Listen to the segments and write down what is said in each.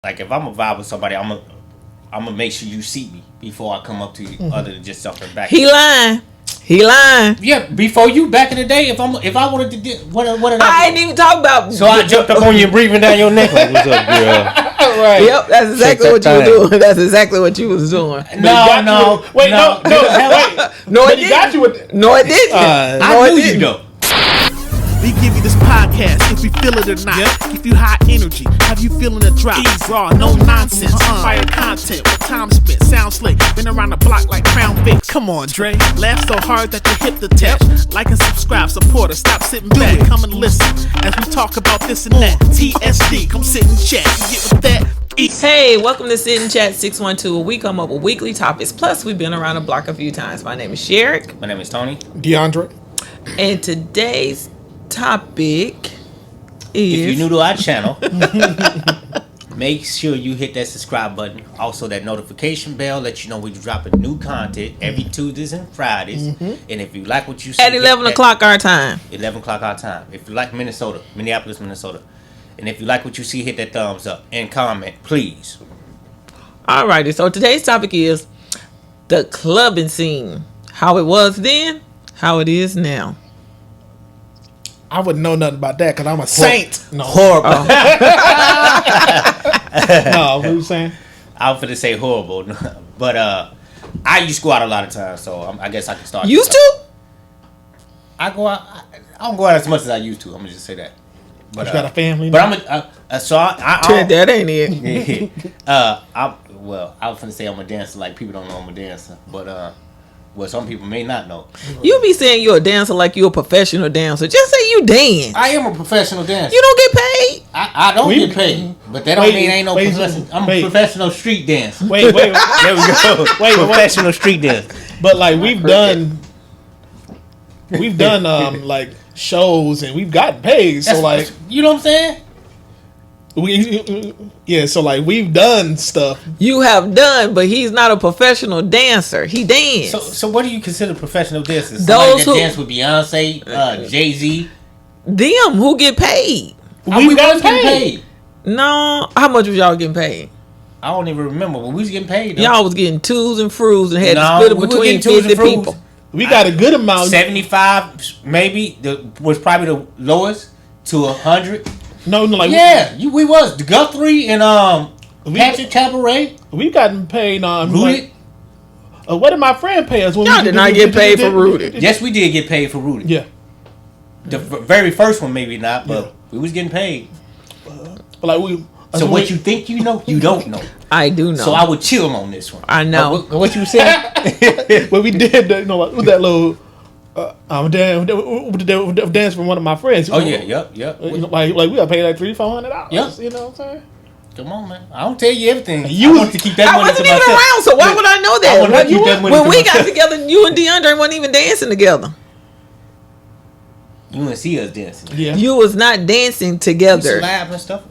Like if I'm a vibe with somebody, I'm gonna make sure you see me before I come up to you, other than just jumping back. He lying. Yeah, before you back in the day, if I wanted to do what did I I ain't even talk about. So I jumped up on you and breathing down your neck. Like, what's up, girl? Right. Yep, that's exactly what you were doing. That's exactly what you was doing. No. Wait, no. Wait. No, But it he got didn't. you with. No, it didn't. I knew you though. We give you this podcast if we feel it or not. Give you high energy, have you feeling the drop. Ease raw, no nonsense. Fire content with time spent. Sound slick, been around the block like Crown Vic. Come on, Dre. Laugh so hard that you hip the tap. Like and subscribe, support us. Stop sitting back, come and listen as we talk about this and that. TSD, come sit and chat. You get with that? Hey, welcome to Sit and Chat 612, where we come up with weekly topics. Plus, we've been around the block a few times. My name is Sherrick. My name is Tony. DeAndre. And today's topic is... If you're new to our channel, make sure you hit that subscribe button. Also, that notification bell let you know we're dropping new content every Tuesdays and Fridays. And if you like what you see... At 11 o'clock our time. 11 o'clock our time. If you like Minneapolis, Minnesota. And if you like what you see, hit that thumbs up and comment, please. Alrighty, so today's topic is the clubbing scene. How it was then, how it is now. I wouldn't know nothing about that because I'm a saint. No. Horrible. No, what you saying? I was finna say horrible. But I used to go out a lot of times, so I guess I can start. Used to? I go out. I don't go out as much as I used to. I'm gonna just say that. But You got a family But now? That ain't it. I was finna say I'm a dancer. Like people don't know I'm a dancer, but some people may not know. You be saying you're a dancer like you're a professional dancer. Just say you dance. I am a professional dancer. You don't get paid. I don't get paid, but that don't mean I ain't no professional. I'm a professional street dancer. Wait. There we go. Professional street dancer. But like we've done like shows and we've gotten paid. So like, you know what I'm saying? so like we've done stuff. You have done, but he's not a professional dancer. He dance. So what do you consider professional dancers? Those Somebody that dance with Beyonce, Jay-Z. Them who get paid. We got getting paid. No, how much was y'all getting paid? I don't even remember, but we was getting paid. Though. Y'all was getting twos and frues and had to split it between 50 people. We got a good amount. 75 maybe was probably the lowest to 100. No, like we was Guthrie and Patrick Cabaret. We gotten paid Rooted. What did my friend pay us? Y'all did not get paid for Rooted. Yes, we did get paid for Rooted. Yeah. The very first one maybe not, but we was getting paid. But like we. So what you think you know, you don't know. I do know. So I would chill on this one. I know. What you said? Well, we did, with that little dance from one of my friends. Oh yeah, yep. Like we got paid like $300-$400. Yep. You know what I'm saying? Come on, man. I don't tell you everything. You want to keep that I money wasn't to even myself. around, so why would I know I want to that? keep that money When to we myself. got together, you and DeAndre weren't even dancing together. You wouldn't see us dancing. Yeah. You was not dancing We used together. to laugh and stuff.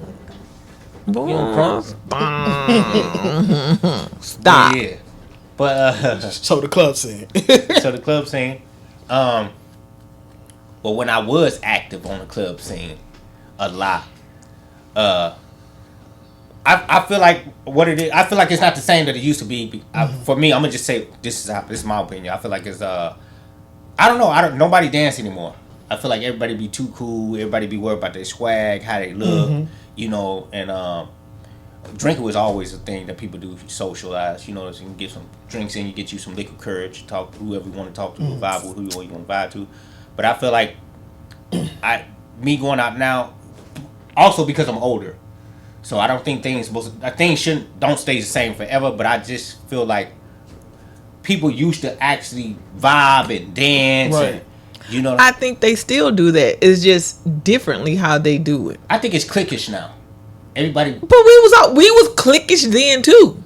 Boy, You don't Stop. Yeah. But So the club scene. so the club scene. Well, when I was active on the club scene, a lot. I feel like what it is. I feel like it's not the same that it used to be. For me, I'm gonna just say this is my opinion. I feel like it's I don't know. Nobody dance anymore. I feel like everybody be too cool. Everybody be worried about their swag, how they look, you know. And drinking was always a thing that people do socialize. You know, so you can get some drinks in, you get you some liquid courage, talk to whoever you want to talk to, vibe with who you want to vibe to. But I feel like me going out now, also because I'm older, so I don't think things don't stay the same forever. But I just feel like people used to actually vibe and dance, Right. and, you know. I think they still do that. It's just differently how they do it. I think it's cliquish now. Everybody, But we was cliquish then too.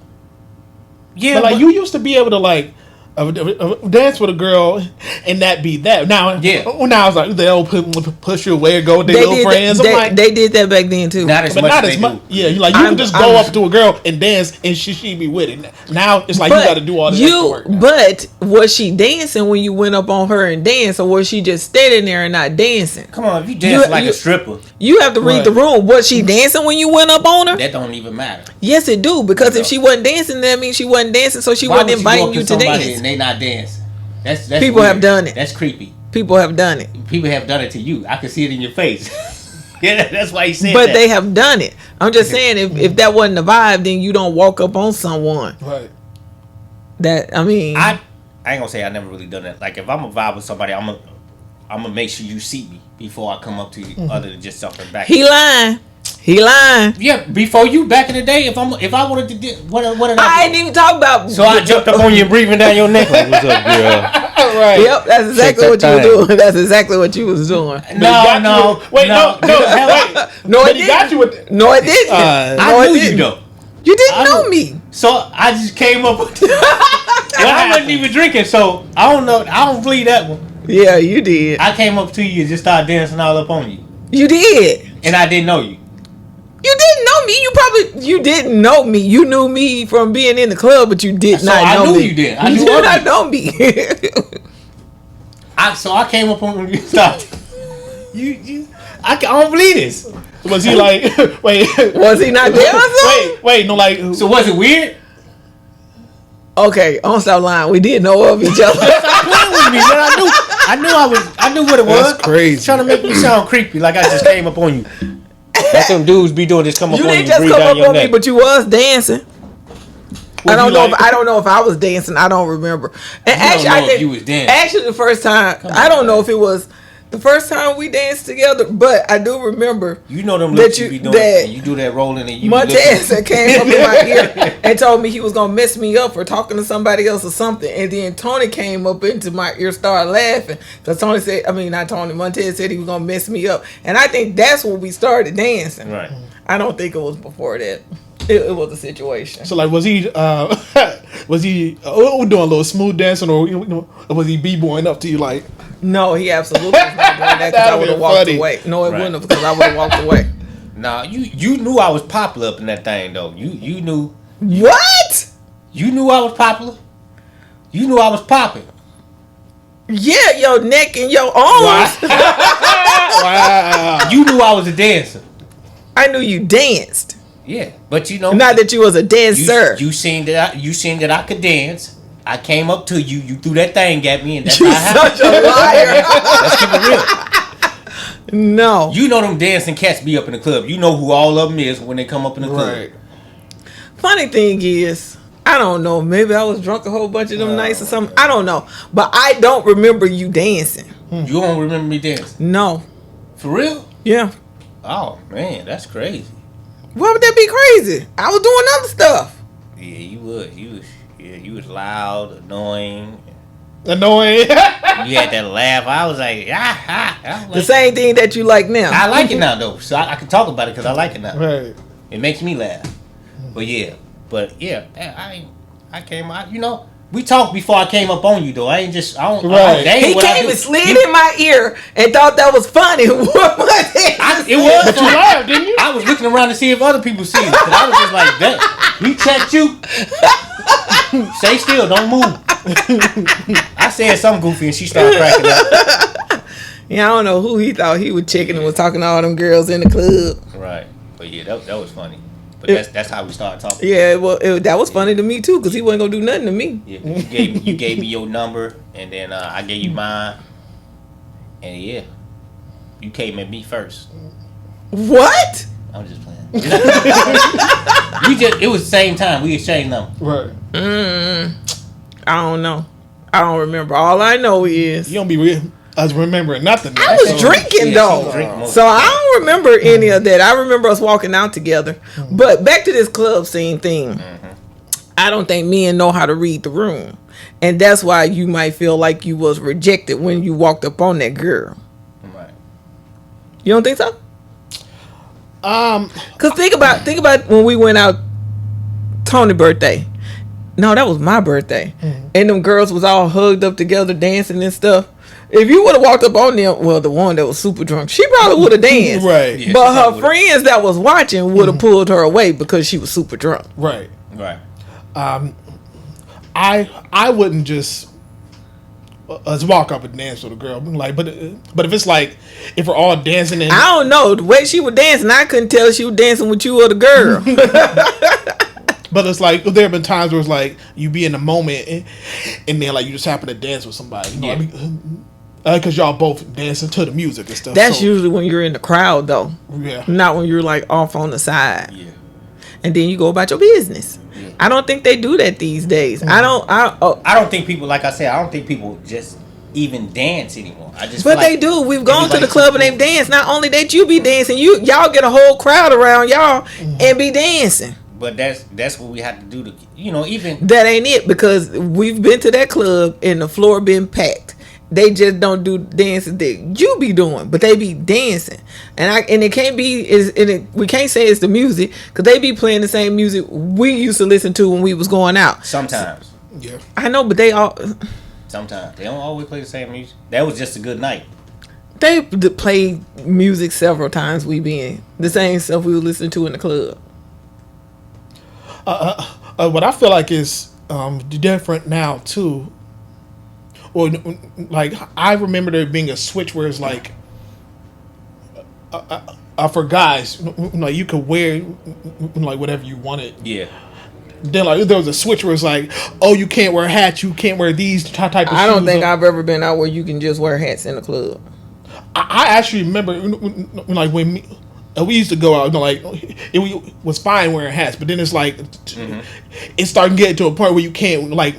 yeah. But like you used to be able to like dance with a girl and that be that. Now, now it's like they'll push you away or go with their little friends. They did that back then too. Not as But much not as as they much. do. Yeah, you can just go up to a girl and dance and she be with it. Now it's like you got to do all this extra work now. But was she dancing when you went up on her and danced, or was she just standing there and not dancing? Come on, if you dance like a stripper, you have to read the room. Was she dancing when you went up on her? that don't even matter. Yes, it do, because if she wasn't dancing, that means she wasn't dancing, so she wasn't inviting you to dance. And they not dancing. That's people weird. have done it. That's creepy. People have done it. People have done it to you. I can see it in your face. Yeah, that's why he said but that. They have done it. I'm just saying, if that wasn't the vibe, then you don't walk up on someone. Right. That I mean, I ain't gonna say I never really done that. Like if I'm a vibe with somebody, I'm gonna make sure you see me before I come up to you, other than just something back. He lying. Yeah, before you back in the day, if I wanted to do what did I ain't even talk about. So I jumped up on you and breathing down your neck. Like, what's up, girl? Right. Yep, that's exactly what you were doing. That's exactly what you was doing. No. Wait, No, but it he got you with it. No, it didn't. I knew you though. You didn't know me. So I just came up with well, I wasn't even drinking, so I don't know. I don't believe that one. Yeah, you did. I came up to you and just started dancing all up on you. You did. And I didn't know you. You didn't know me. You didn't know me. You knew me from being in the club, but you did not know me. I knew you did. I you knew did not know me. So I came up on you and started. I don't believe this. Was he like, wait. Was he not there or something? Wait, no, like. So was it weird? Okay, don't stop lying. We did know of each other. Stop playing with me, man. I knew what it was. That's crazy. Trying to make me sound creepy, like I just came up on you. That's them dudes be doing this. Come up You on you, didn't just breathe come down up your on me, neck. but you was dancing. Was I don't you know. like- I don't know if I was dancing. I don't remember. And You don't actually, know I if think you was dancing. actually the first time. I don't know if it was the first time we danced together, but I do remember. You know them that lips you you- be doing, that and you do that rolling, and you Montez that came up in my ear and told me he was gonna mess me up for talking to somebody else or something, and then Tony came up into my ear, started laughing because Tony said, I mean not Tony, Montez said he was gonna mess me up, and I think that's when we started dancing. Right. I don't think it was before that. It was a situation. So like, was he doing a little smooth dancing, or was he b-boying up to you like? No, he absolutely was not doing that because I That'd would be have walked funny. away. No, it Right. wouldn't have because I would have walked away. Nah, you knew I was popular up in that thing though. You knew What? I was popular. You knew I was popping. Yeah, your neck and your arms. Wow. You knew I was a dancer. I knew you danced. Yeah, but you know, Not that you was a dancer. You seen that I could dance. I came up to you. You threw that thing at me, and that's You how it happened. such a liar. Let's keep it real. No. You know them dancing cats be up in the club. You know who all of them is when they come up in the club. Right. Funny thing is, I don't know. Maybe I was drunk a whole bunch of them nights or something. I don't know. But I don't remember you dancing. You don't remember me dancing? No. For real? Yeah. Oh man, that's crazy. Why would that be crazy? I was doing other stuff. Yeah, you would. You was loud, annoying. Annoying. You had that laugh. I was like, ah. I was The like, same thing that you like now. I like it now though, so I can talk about it because I like it now. Right. It makes me laugh. But yeah, I came out. You know, we talked before I came up on you though. I ain't just. I don't. Right. That ain't He what I came do. and slid in my ear and thought that was funny. What was it? It was. But you laughed, didn't you? I was looking around to see if other people see it. Cause I was just like, that. We checked you. Stay still. Don't move. I said something goofy and she started cracking up. Yeah, I don't know who he thought he was checking and was talking to all them girls in the club. Right. But yeah, that was funny. But that's how we started talking. Yeah, well, that was funny to me too, because he wasn't gonna do nothing to me. Yeah, you gave me your number, and then I gave you mine, and yeah, you came at me first. What? I'm just playing. It was the same time we exchanged numbers. Right. I don't know. I don't remember. All I know is You don't be us remembering nothing. I was drinking Yeah, she though, was drinking most so of the I don't remember any of that. I remember us walking out together. But back to this club scene thing. I don't think men know how to read the room, and that's why you might feel like you was rejected when you walked up on that girl. Right. You don't think so? Um. Cause think about when we went out Tony's birthday. No, that was my birthday. Mm-hmm. And them girls was all hugged up together dancing and stuff. If you would have walked up on them, well, the one that was super drunk, she probably would have danced. Right. Yeah, But she her probably would've. friends that was watching would have pulled her away because she was super drunk. Right. Right. I wouldn't just walk up and dance with a girl. Like, but if it's like if we're all dancing and I don't know. The way she was dancing, I couldn't tell if she was dancing with you or the girl. but it's like there have been times where it's like you be in the moment and then like you just happen to dance with somebody. You know what I mean? Because y'all both dancing to the music and stuff. That's so, usually when you're in the crowd, though. yeah. Not when you're like off on the side. Yeah. And then you go about your business. I don't think they do that these days. Mm-hmm. I don't think people, like I said, I don't think people just even dance anymore. I just. But feel they like do. We've gone to the everybody's- club and they've danced. Not only that you be dancing, y'all get a whole crowd around y'all Mm-hmm. and be dancing. But that's what we have to do to, even. That ain't it, because we've been to that club and the floor been packed. They just don't do dances that you be doing, but they be dancing, and it can't be we can't say it's the music because they be playing the same music we used to listen to when we was going out. Sometimes. Yeah. I know, but they Sometimes they don't always play the same music. That was just a good night. they play music several times. We been the same stuff we would listen to in the club. What I feel like is different now too. Well, like I remember there being a switch where it's like, for guys, like you could wear like whatever you wanted. Yeah. Then like there was a switch where it's like, oh, you can't wear hats, you can't wear these type of shoes. I don't think I've ever been out where you can just wear hats in the club. I actually remember like when we used to go out, like it was fine wearing hats, but then it's like it's starting to get to a point where you can't, like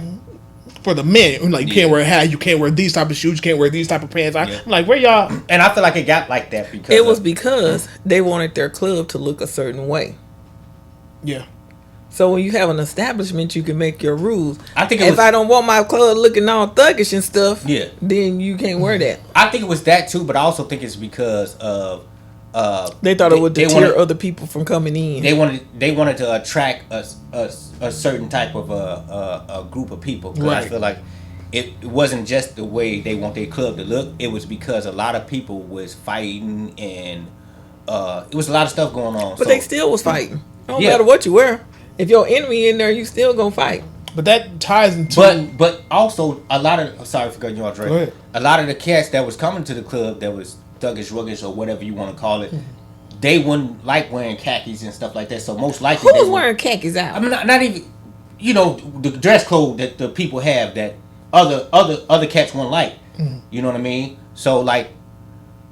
for the men, like you can't wear a hat, you can't wear these type of shoes, you can't wear these type of pants. I'm like, where y'all? And I feel like it got like that because It was because they wanted their club to look a certain way. Yeah. So when you have an establishment, you can make your rules. I think if I don't want my club looking all thuggish and stuff, Yeah. then you can't wear that. I think it was that too, but I also think it's because of They thought it would they deter wanted- other people from coming in. they wanted to attract a certain type of a group of people. 'Cause I Right. feel like it wasn't just the way they want their club to look. It was because a lot of people was fighting and it was a lot of stuff going on. but so, they still was fighting. No Yeah. matter what you wear. If your enemy in there, you still gonna fight. But that ties into. But also a lot of sorry for cutting you off, Dre. Go ahead. A lot of the cats that was coming to the club that was thuggish, ruggish, or whatever you want to call it, they wouldn't like wearing khakis and stuff like that. So most likely, Who they was would- wearing khakis out? I mean, not even, the dress code that the people have that other cats won't like. You know what I mean? So like,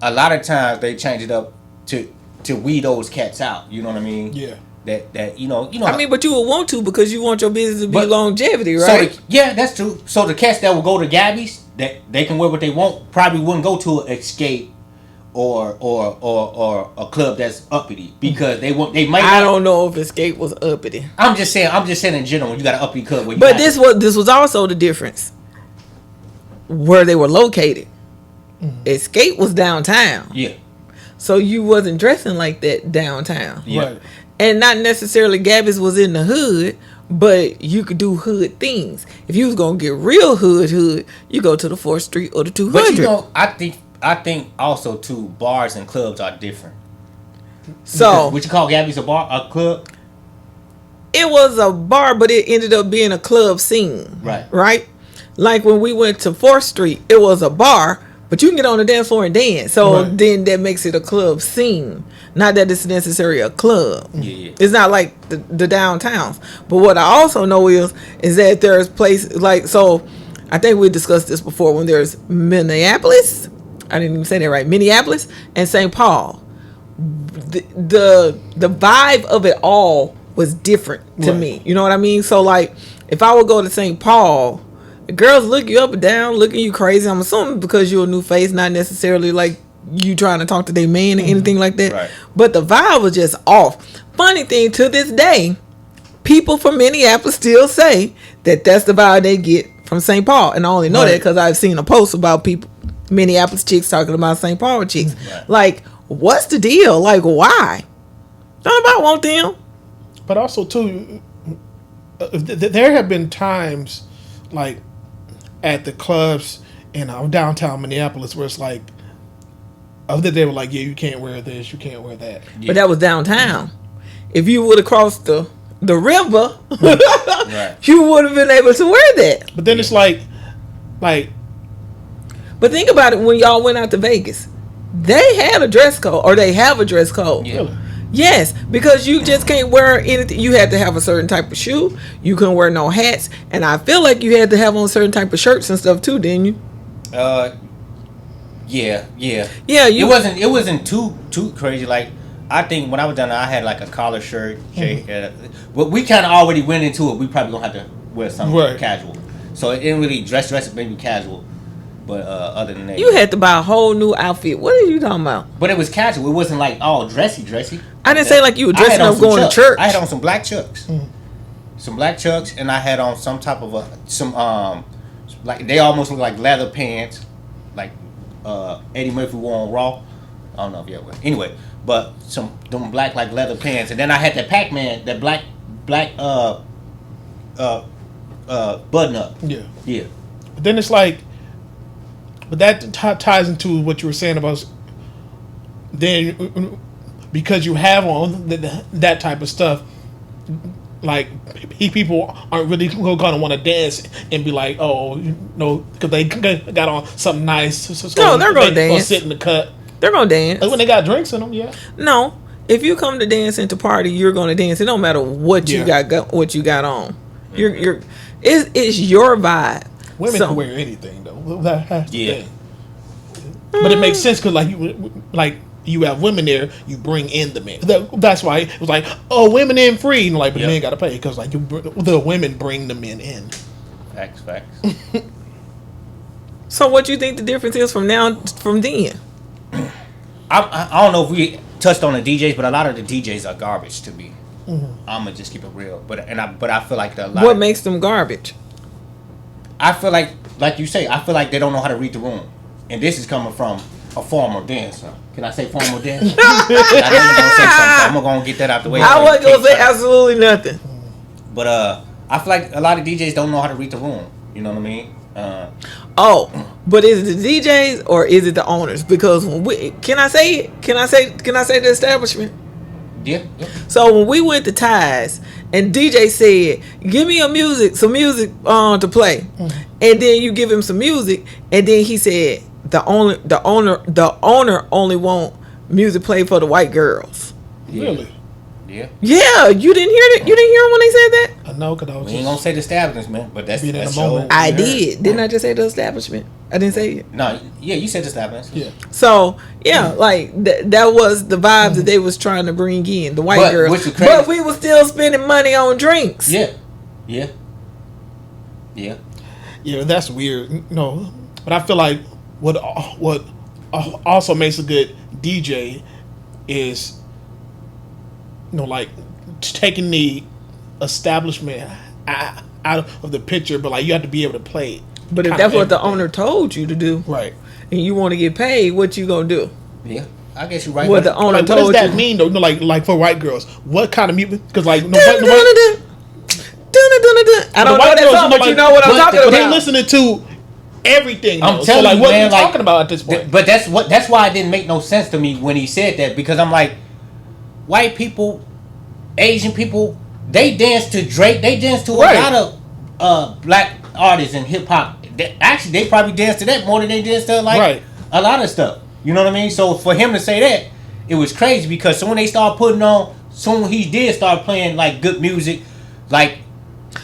a lot of times they change it up to weed those cats out. You know what I mean? Yeah. That you know. I mean, but you would want to because you want your business to be But- longevity, So right? yeah, that's true. So the cats that will go to Gabby's, that they can wear what they want, probably wouldn't go to an Escape or a club that's uppity because they might. I don't know if Escape was uppity. I'm just saying in general, you got an uppity club. Where you But got- this was also the difference where they were located. Escape was downtown, yeah, so you wasn't dressing like that downtown. yeah. Right. And not necessarily Gabby's was in the hood, but you could do hood things. If you was gonna get real hood, you go to the 4th Street or the 200. But you know, I think also too, bars and clubs are different. So What you call Gabby's a bar, a club? it was a bar, but it ended up being a club scene. Right. Right? Like when we went to 4th Street, it was a bar, but you can get on the dance floor and dance. So Right. then that makes it a club scene. Not that it's necessarily a club. Yeah. It's not like the downtowns. But what I also know is that there's places like, so I think we discussed this before, when there's Minneapolis, I didn't even say that right, Minneapolis and St. Paul. The vibe of it all was different to Right. me. You know what I mean? So like, if I would go to St. Paul, the girls look you up and down, looking you crazy. I'm assuming because you're a new face, not necessarily like you trying to talk to their man or anything like that. Right. But the vibe was just off. Funny thing, to this day, people from Minneapolis still say that that's the vibe they get from St. Paul. And I only know that Right. because I've seen a post about people, Minneapolis chicks talking about St. Paul chicks. Right. Like, what's the deal? Like, why? Don't nobody want them. But also too, there have been times, like at the clubs in downtown Minneapolis, where it's like, they were like, yeah, you can't wear this, you can't wear that. Yeah. But that was downtown. If you would have crossed the river, Right. you would have been able to wear that. But then it's like. But think about it, when y'all went out to Vegas, they had a dress code, or they have a dress code. Yeah. Yes, because you just can't wear anything. You had to have a certain type of shoe. You couldn't wear no hats, and I feel like you had to have on certain type of shirts and stuff too, didn't you? Yeah. Yeah, It wasn't too crazy. Like, I think when I was done, I had like a collar shirt. But we kind of already went into it. We probably gonna have to wear something casual. So it didn't really dress maybe casual. But other than that, You had to buy a whole new outfit. What are you talking about? But it was casual. It wasn't like all dressy. I didn't say like you were I had dressing on up some going to Chucks. church. I had on some black Chucks. Some black Chucks, and I had on some type of like they almost look like leather pants, like Eddie Murphy wore on Raw. I don't know if you ever. Anyway, but them black like leather pants, and then I had that Pac-Man, that black button up. Yeah. But then it's like, but that ties into what you were saying about then, because you have on that type of stuff, like people aren't really going to want to dance and be like, oh, because they got on something nice. So No, they're gonna dance. Sit in the cut. They're gonna dance. Like when they got drinks in them, yeah. No, if you come to dance and to party, you're gonna dance. It don't matter what you got what you got on. It's your vibe. Women can wear anything though. That's the thing. But it makes sense because you have women there, you bring in the men. That's why it was like, oh, women in free, and but the men got to pay because the women bring the men in. Facts. So what you think the difference is from then? I don't know if we touched on the DJs, but a lot of the DJs are garbage to me. I'm gonna just keep it real, but I feel like What makes them garbage? I feel like you say, I feel like they don't know how to read the room, and this is coming from a former dancer. Can I say former dancer? I didn't gonna say something, so I'm gonna get that out the way. I wasn't gonna say absolutely nothing. But I feel like a lot of DJs don't know how to read the room. You know what I mean? But is it the DJs or is it the owners? Because can I say it? Can I say the establishment? Yeah. So when we went to Ties and DJ said, "Give me some music to play," and then you give him some music, and then he said, "The owner only want music played for the white girls." Really? Yeah, you didn't hear that? You didn't hear him when they said that? I know, because I was We ain't gonna say the establishment, man, but that's Being in the show. moment. I did. Didn't I just say the establishment? I didn't say it. No, yeah, you said the establishment. Yeah. So yeah, like that was the vibe that they was trying to bring in, the white But girls. which was crazy- But we were still spending money on drinks. Yeah. Yeah, that's weird. No, but I feel like what also makes a good DJ is, like taking the establishment out of the picture, but like you have to be able to play it. But if that's what the owner told you to do, right, and you want to get paid, what you gonna do? Yeah, I guess you're right. What the owner what told does that you. mean though? Like for white girls, what kind of music? Because like I don't know that song, but you know what I'm talking But about. they listening to everything. I'm though. telling so like, you, what man, are you like, talking about at this point? But that's why it didn't make no sense to me when he said that, because I'm like, white people, Asian people, they dance to Drake, they dance to a lot of black artists and hip hop. Actually, they probably dance to that more than they dance to a lot of stuff. You know what I mean? So for him to say that, it was crazy, because soon he did start playing like good music, like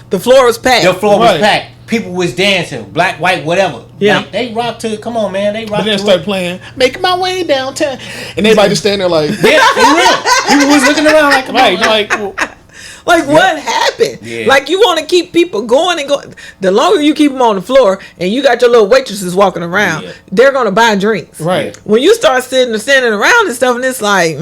the floor was packed. the floor was packed. People was dancing, black, white, whatever. Yeah. Like, they rock to, come on, man, they rock But then to start it. playing "Making My Way Downtown," and everybody just standing there like, Yeah, for real. People was looking around like, come on, like, Like what happened? Yeah. Like you want to keep people going and going. The longer you keep them on the floor and you got your little waitresses walking around, they're gonna buy drinks. right. When you start standing around and stuff, and it's like,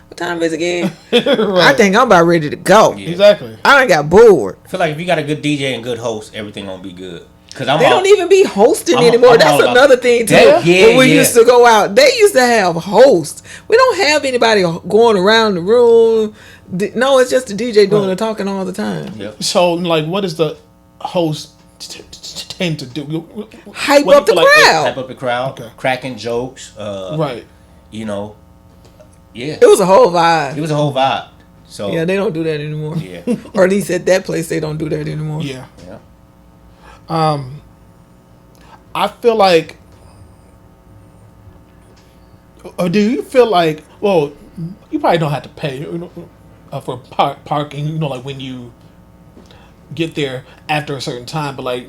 what time is it again? I think I'm about ready to go. Yeah. Exactly. I done got bored. I feel like if you got a good DJ and good host, everything gonna be good. Cause I'm They don't even be hosting I'm anymore. all That's about- another thing too. Yeah, when we yeah. used to go out, they used to have hosts. We don't have anybody going around the room. No, it's just the DJ doing the talking all the time. Yep. So, like, what does the host tend to do? Hype What up do the you feel like- crowd. Hype up the crowd, Okay. cracking jokes. Right. You know. Yeah. It was a whole vibe. It was a whole vibe. So Yeah, they don't do that anymore. yeah. Or at least at that place, they don't do that anymore. Yeah. Yeah. I feel like, or do you feel like? Well, you probably don't have to pay for parking. You know, like when you get there after a certain time. But like,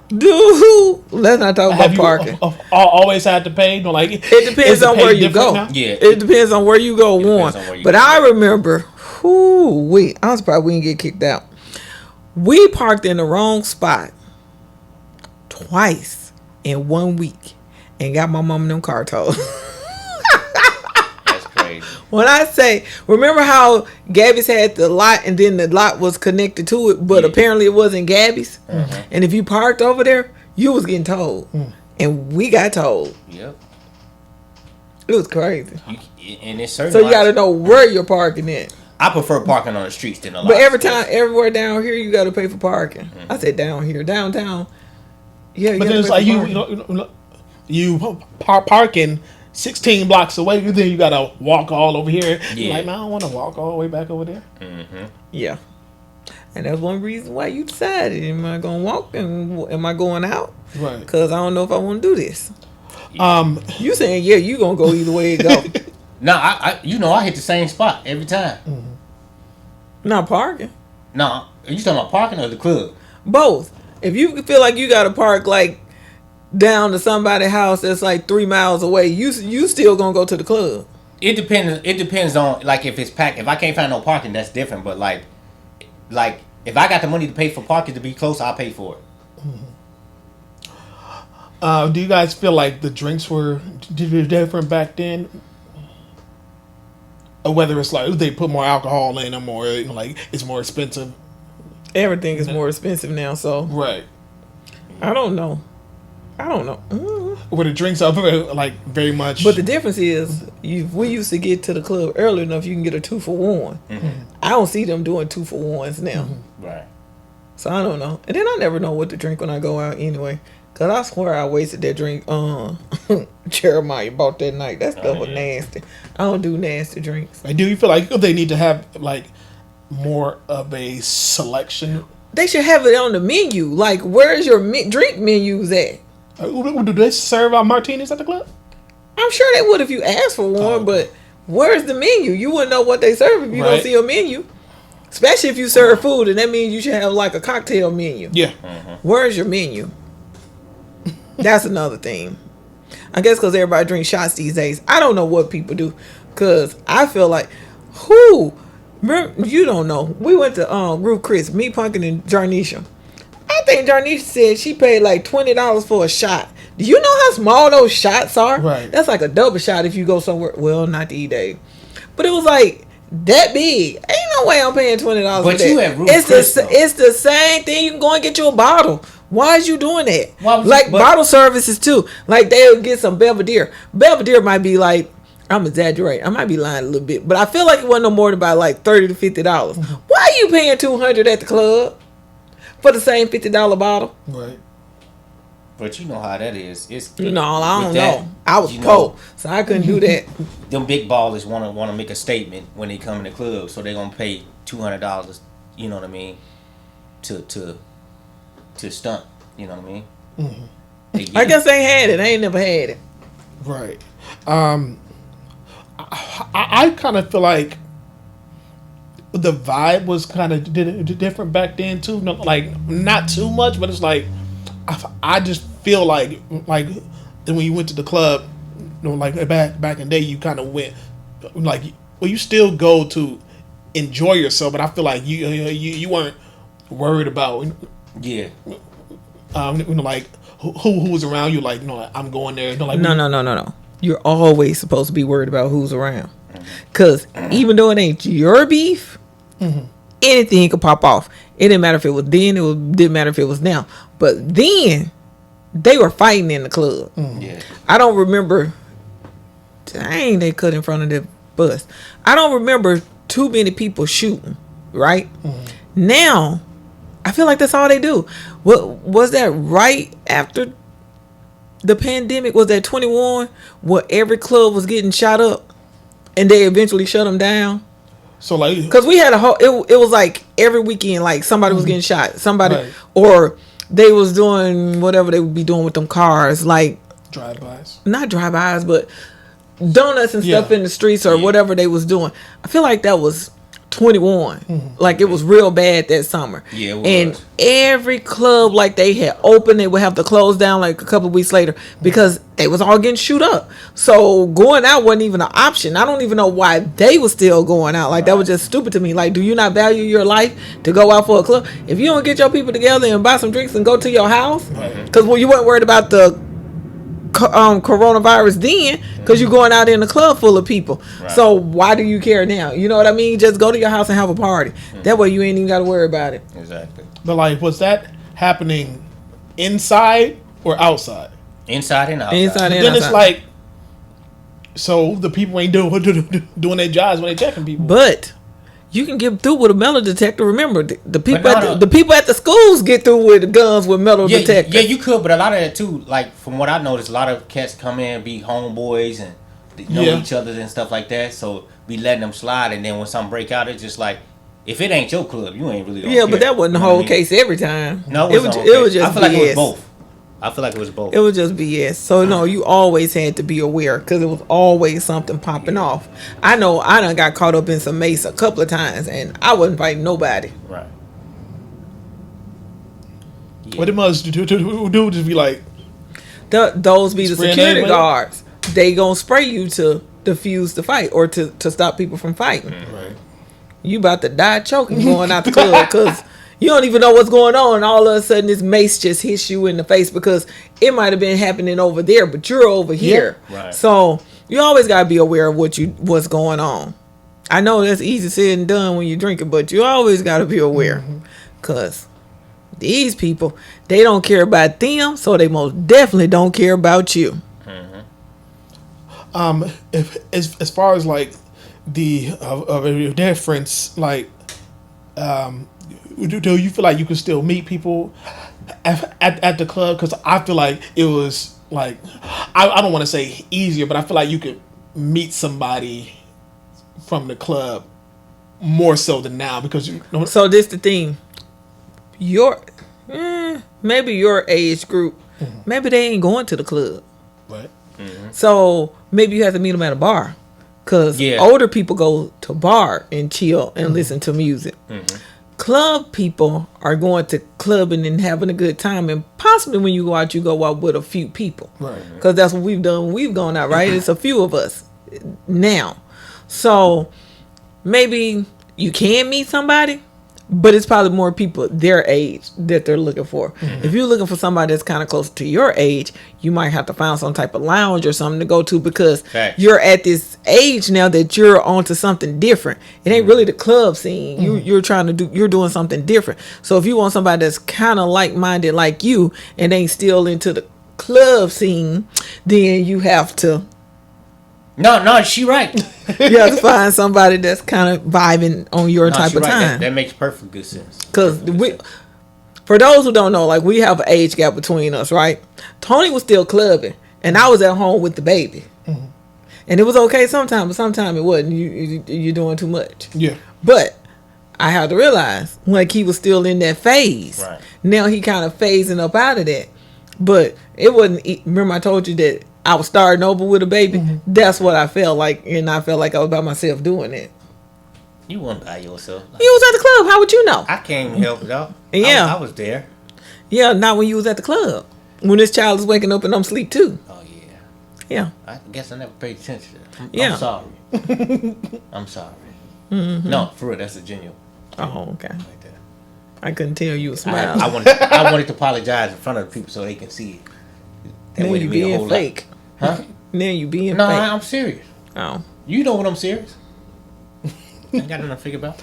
Dude, let's not talk have about you parking. always had to pay? You know, like It depends is the on pay where you different go. now? Yeah. It depends on where you go. One, depends on where you but go. I remember, I'm surprised we didn't get kicked out. We parked in the wrong spot twice in 1 week and got my mom and them car towed. That's crazy. When I say, remember how Gabby's had the lot and then the lot was connected to it, but Yeah. apparently it wasn't Gabby's. And if you parked over there, you was getting towed. And we got told. Yep. It was crazy. And it's certain. So you lots- got to know where you're parking at. I prefer parking on the streets than a lot. But everywhere down here, you got to pay for parking. I said down here, downtown. Yeah, you But then gotta it's pay like for you parking. you parking 16 blocks away. Then you gotta walk all over here. Yeah. You're like, man, I don't want to walk all the way back over there. Yeah. And that's one reason why you decided, am I going to walk and am I going out? Right. Because I don't know if I want to do this. Um. You saying, yeah, you going to go either way it go. No, I hit the same spot every time. Not parking. No, are you talking about parking or the club? Both. If you feel like you got to park like down to somebody's house that's like 3 miles away, you still going to go to the club. It depends. It depends on like if it's packed. If I can't find no parking, that's different. But like if I got the money to pay for parking to be close, I'll pay for it. Do you guys feel like the drinks were different back then? Or whether it's like they put more alcohol in them, or like it's more expensive. Everything is more expensive now, so Right. I don't know. Mm. Where the drinks are very much. But the difference is, we used to get to the club early enough, you can get a 2-for-1. I don't see them doing 2-for-1s now. Right. So I don't know. And then I never know what to drink when I go out anyway. Because I swear I wasted that drink. Jeremiah bought that night. That stuff was nasty. I don't do nasty drinks. Like, do you feel like they need to have like more of a selection? They should have it on the menu. Like, where's your drink menus at? Do they serve martinis at the club? I'm sure they would if you asked for one, but where's the menu? You wouldn't know what they serve if you don't Right. see a menu. Especially if you serve food, and that means you should have like a cocktail menu. Yeah. Where's your menu? That's another thing. I guess because everybody drinks shots these days. I don't know what people do. Because I feel like, you don't know. We went to Groove Chris, me, Punkin, and Jarnisha. I think Jarnisha said she paid like $20 for a shot. Do you know how small those shots are? Right. That's like a double shot if you go somewhere. Well, not the E-Day. But it was like that big. Ain't no way I'm paying $20 But for that. you at Groove it's Chris, the though. it's the same thing. You can go and get you a bottle. Why is you doing that? Why would you- Like but- bottle services too. Like they'll get some Belvedere. Belvedere might be like, I'm exaggerating. I might be lying a little bit, but I feel like it wasn't no more than about like $30 to $50. Why are you paying $200 at the club for the same $50 bottle? Right. But you know how that is. It's You know, I don't with that, know. I was you poor, know, so I couldn't do that. them big ballers want to make a statement when they come in the club, so they're gonna pay $200. You know what I mean? To stunt. You know what I mean? They get I it. guess they had it. I ain't never had it. Right. I kind of feel like the vibe was kind of different back then too. No, like not too much, but it's like I just feel like then when you went to the club, like back in the day, you kind of went like, well, you still go to enjoy yourself, but I feel like you weren't worried about Yeah. like who was around you. Like, I'm going there. Like, No. You're always supposed to be worried about who's around. Because even though it ain't your beef, it anything could pop off. It didn't matter if it was then. Didn't matter if it was now. But then they were fighting in the club. Yeah. I don't remember. Dang, they cut in front of the bus. I don't remember too many people shooting. Right now, I feel like that's all they do. What was that? Right after the pandemic, was that 21 where every club was getting shot up, and they eventually shut them down? So like, Because we had a whole, it was like every weekend, like somebody was getting shot. Somebody, Right. or they was doing whatever they would be doing with them cars, like drive-bys. not drive-bys, but donuts and stuff Yeah. in the streets or whatever they was doing. I feel like that was 21. Like it was real bad that summer. Yeah, it and was. every club like they had opened, they would have to close down like a couple of weeks later because they was all getting shoot up. So going out wasn't even an option. I don't even know why they was still going out. Like that was just stupid to me. Like, do you not value your life to go out for a club? If you don't get your people together and buy some drinks and go to your house, because well, you weren't worried about the coronavirus then, because you're going out in a club full of people. Right. So why do you care now? You know what I mean? Just go to your house and have a party. That way you ain't even got to worry about it. Exactly. But like, was that happening inside or outside? Inside and outside. Inside and Then it's outside. like, so the people ain't doing their jobs when they checking people. But you can get through with a metal detector. Remember, the people But at no. the people at the schools get through with guns with metal Yeah, detectors. yeah, you could, but a lot of that too. Like from what I noticed, a lot of cats come in, be homeboys, and they know Yeah. each other and stuff like that. So be letting them slide, and then when something break out, it's just like, if it ain't your club, you ain't really. Gonna Yeah, care. but that wasn't the You know what whole I mean? case every time. No, it was just I feel like BS. it was both. I feel like it was both. It was just BS. So no, you always had to be aware because it was always something popping off. I know I done got caught up in some mace a couple of times, and I wasn't fighting nobody. Right. What it must do just be like, Those be the Spraying security everybody? guards. They gonna spray you to diffuse the fight or to stop people from fighting. right. You about to die choking going out the club because you don't even know what's going on. And all of a sudden, this mace just hits you in the face because it might have been happening over there, but you're over here. Right. So you always gotta be aware of what's going on. I know that's easy said and done when you're drinking, but you always gotta be aware because these people, they don't care about them, so they most definitely don't care about you. If as far as like the difference, like, do you feel like you can still meet people at the club? Because I feel like it was like, I don't want to say easier, but I feel like you could meet somebody from the club more so than now because you know. So this the thing. Maybe your age group, maybe they ain't going to the club. Right. So maybe you have to meet them at a bar, cause Yeah. older people go to bar and chill and listen to music. Club people are going to clubbing and having a good time, and possibly when you go out with a few people, Right. Cause that's what we've done. We've gone out, right? It's a few of us now, so maybe you can meet somebody. But it's probably more people their age that they're looking for. If you're looking for somebody that's kind of close to your age, you might have to find some type of lounge or something to go to because Facts. you're at this age now that you're onto something different. It ain't really the club scene. You're doing something different. So if you want somebody that's kind of like-minded like you and ain't still into the club scene, then you have to No, she right. find somebody that's kind of vibing on your No, type she of right. time. That makes perfect good sense. Because for those who don't know, like we have an age gap between us, right? Tony was still clubbing, and I was at home with the baby, and it was okay sometimes, but sometimes it wasn't. You're doing too much. Yeah. But I had to realize, like he was still in that phase. Right. Now he kind of phasing up out of that, but it wasn't. Remember, I told you that I was starting over with a baby. That's what I felt like, and I felt like I was by myself doing it. You weren't by yourself. You was at the club. How would you know? I can't help it out. Yeah. I was there. Yeah, not when you was at the club. When this child is waking up and I'm asleep too. Oh yeah. Yeah. I guess I never paid attention. Yeah. I'm sorry. I'm sorry. No, for real, that's a genuine Oh, okay. right there. I couldn't tell you a I smile. wanted to apologize in front of the people so they can see it. That Now wouldn't you mean a being whole fake. lot. Huh? Now you being No, fake. I'm serious. Oh. You know what I'm serious. Ain't got nothing to figure about.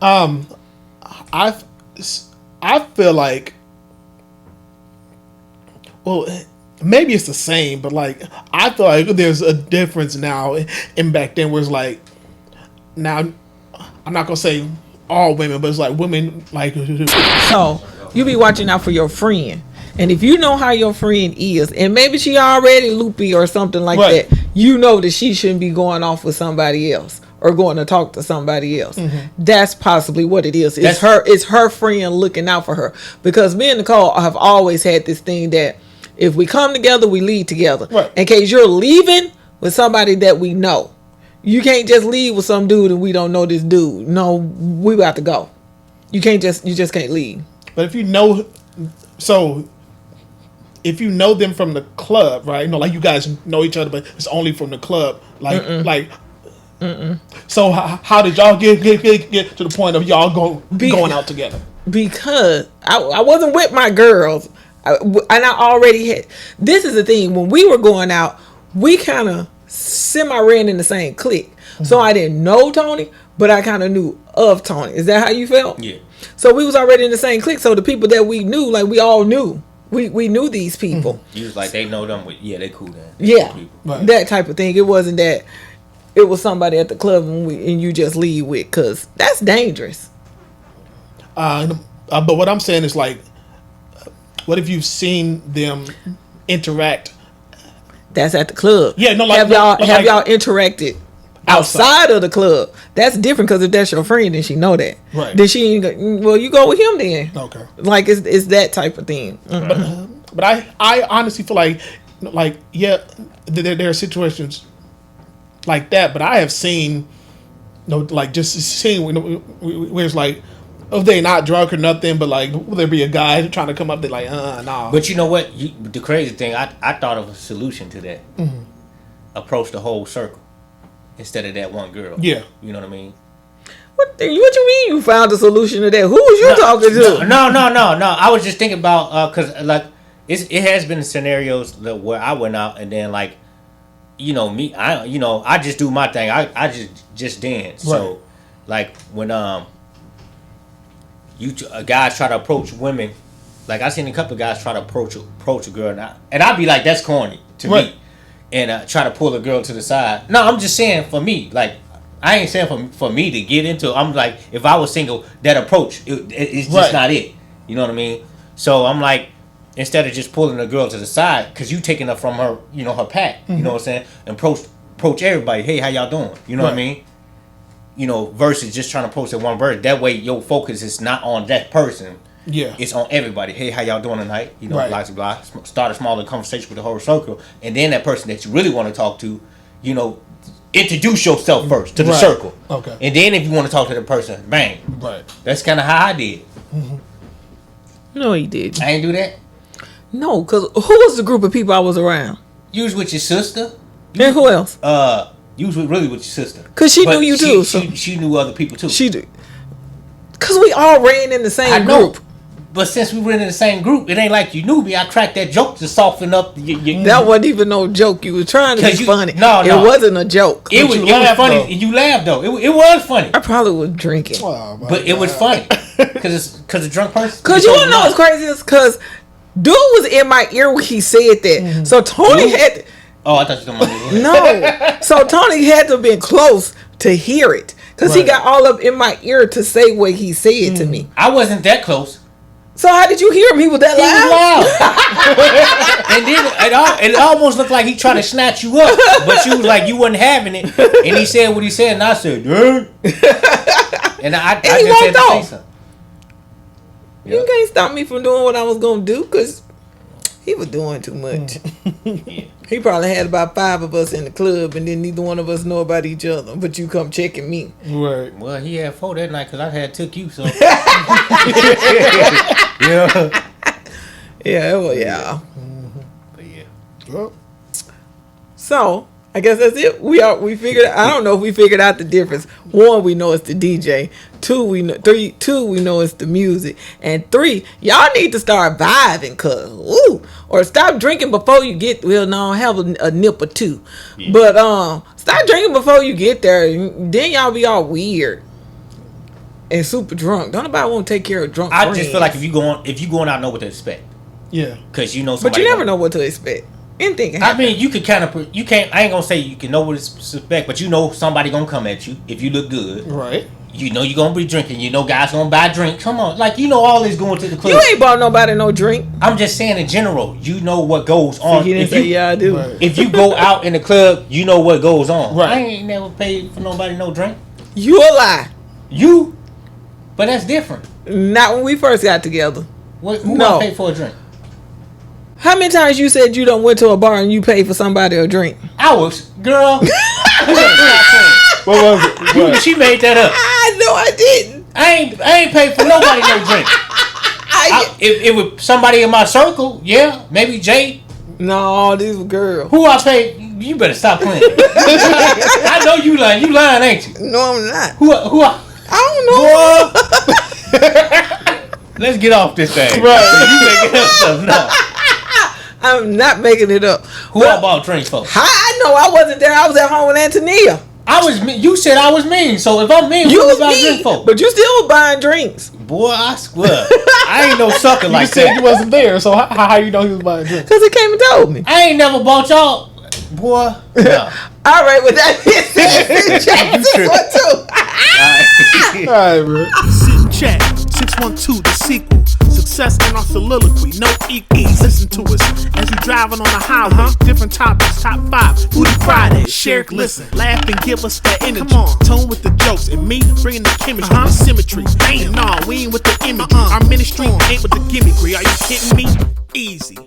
I feel like, well, maybe it's the same, but like I feel like there's a difference now and back then where it's like, now I'm not gonna say all women, but it's like women like. So you be watching out for your friend, and if you know how your friend is, and maybe she already loopy or something like Right. that, you know that she shouldn't be going off with somebody else or going to talk to somebody else. That's possibly what it is. It's her friend looking out for her, because me and Nicole have always had this thing that if we come together, we leave together. Right. In case you're leaving with somebody that we know, you can't just leave with some dude and we don't know this dude. No, we about to go. You just can't leave. But if you know, so if you know them from the club, right? You know, like you guys know each other, but it's only from the club. Like. So how did y'all get to the point of y'all going out together? Because I wasn't with my girls, and I already had. This is the thing. When we were going out, we kind of semi ran in the same clique. So I didn't know Tony, but I kind of knew of Tony. Is that how you felt? Yeah. So we was already in the same clique. So the people that we knew, like we all knew. We knew these people. You was like, they know them. They cool then. Yeah, People. Right. that type of thing. It wasn't that it was somebody at the club and you just leave with, because that's dangerous. But what I'm saying is like, what if you've seen them interact? That's at the club. Yeah, no, like- have y'all like- have y'all interacted outside of the club? That's different, because if that's your friend, then she know that. Right. Then she ain't well, you go with him then. Okay. Like it's that type of thing. But I honestly feel like yeah, there are situations like that, but I have seen, like just seeing where it's like, if they not drunk or nothing, but like will there be a guy trying to come up, they're like, nah. But you know what? The crazy thing, I thought of a solution to that. Approach the whole circle instead of that one girl. Yeah. You know what I mean? What you mean you found a solution to that? Who was you talking to? No. I was just thinking about because like it has been scenarios where I went out and then like, I just do my thing. I just dance. Right. So like when guys try to approach women, like I seen a couple of guys try to approach a girl, and I'd be like, that's corny to Right. me, and try to pull a girl to the side. No, I'm just saying for me, like I ain't saying for me to get into it. I'm like, if I was single, that approach it's just Right. not it. You know what I mean? So I'm like, instead of just pulling a girl to the side, because you taking her from her, her pack. You know what I'm saying? And approach everybody. Hey, how y'all doing? You know what I Right. mean? Versus just trying to approach that one person. That way, your focus is not on that person. Yeah. It's on everybody. Hey, how y'all doing tonight? Right. Blah, blah, blah. Start a smaller conversation with the whole circle. And then that person that you really want to talk to, introduce yourself first to the Right. circle. Okay. And then if you want to talk to the person, bang. Right. That's kind of how I did. No, he did. I ain't do that. No, because who was the group of people I was around? You was with your sister. And who else? You was really with your sister. 'Cause she But knew you too, so- She knew other people too. She did. Because we all ran in the I same know. group. But since we were in the same group, it ain't like you knew me. I cracked that joke to soften up. That wasn't even no joke. You was trying to be 'Cause you- funny. no. It wasn't a joke. It was laughed, funny. though. You laughed though. It was funny. I probably was drinking. Oh, my But it was God. funny because a drunk person. Because you wanna know what's crazy is because dude was in my ear when he said that. So Tony Dude? had Oh, I thought you were talking about no. So Tony had to have been close to hear it because he Right. got all up in my ear to say what he said to me. I wasn't that close. So how did you hear him? He was that He loud. was loud. And then it almost looked like he tried to snatch you up, but you was like you wasn't having it. And he said what he said, and I said, "Dude." And I he just had to walked say off. something. You can't stop me from doing what I was gonna do because he was doing too much. Yeah. He probably had about 5 of us in the club, and then neither one of us know about each other. But you come checking me. Right. Well, he had 4 that night because I had took you. So yeah. Yeah. But yeah. Well, So I guess that's it. We figured. I don't know if we figured out the difference. 1, we know it's the DJ. 2, we know. 2, we know it's the music. And 3, y'all need to start vibing, or stop drinking before you get. Well, no, have a nip or 2, but stop drinking before you get there. Then y'all be all weird. and super drunk. Don't nobody want to take care of drunk I friends. just feel like if you going out, know what to expect. Yeah. Because you know But somebody. you never know what to expect. Anything can happen. I mean, you could kind of, you can't. I ain't gonna say you can know what to expect, but you know somebody gonna come at you if you look good. Right. You know you're gonna be drinking. You know guys gonna buy drink. Come on, like you know all this going to the club. You ain't bought nobody no drink. I'm just saying in general. You know what goes on. He didn't If say, you, yeah, I do. Right. if you go out in the club, you know what goes on. Right. I ain't never paid for nobody no drink. You a lie. You, but that's different. Not when we first got together. Who No. I pay for a drink? How many times you said you done went to a bar and you paid for somebody a drink? I was girl. What was it? What? She made that up. I know I didn't. I ain't paid for nobody no drink. If it was somebody in my circle, yeah, maybe Jay. No, these were girls. Who I paid? You better stop playing. I know you lying. You lying, ain't you? No, I'm not. Who I? I don't know. Let's get off this thing. Right. You making up stuff now. I'm not making it up. Who I bought drinks for? How I know I wasn't there? I was at home with Antonia. I was mean. You said I was mean. So if I'm mean, You who was I mean, drink for? but you still was buying drinks. Boy, I swear. I ain't no sucker You like said that. you wasn't there, so how you know he was buying drinks? Because he came and told me. I ain't never bought y'all. Boy. No. All right, with that being said, Jackson, what too? All right, bro. Sit and chat. 612, the sequel. Success in our soliloquy, no equals. Listen to us as we driving on the highway. Different topics, top 5. Booty Friday. Share, listen, laugh and give us that energy. Come on, tone with the jokes and me bringing the chemistry, the symmetry. And nah, we ain't with the imagery. Our ministry ain't with the gimmickry. Are you kidding me? Easy.